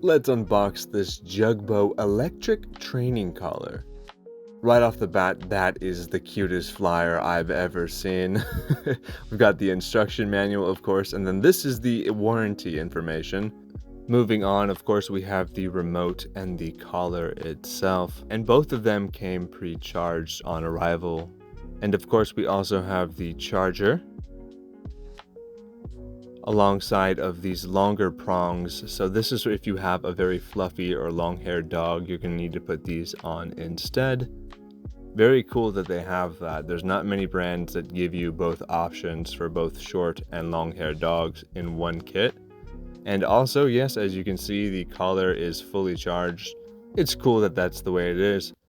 Let's unbox this Jugbow electric training collar. Right off the bat, that is the cutest flyer I've ever seen. We've got the instruction manual, of course, and then this is the warranty information. Moving on, of course, we have the remote and the collar itself, and both of them came pre-charged on arrival. And of course, we also have the charger alongside of these longer prongs. So this is if you have a very fluffy or long-haired dog, you're going to need to put these on instead. Very cool that they have that. There's not many brands that give you both options for both short and long-haired dogs in one kit. And also, yes, as you can see, the collar is fully charged. It's cool that that's the way it is.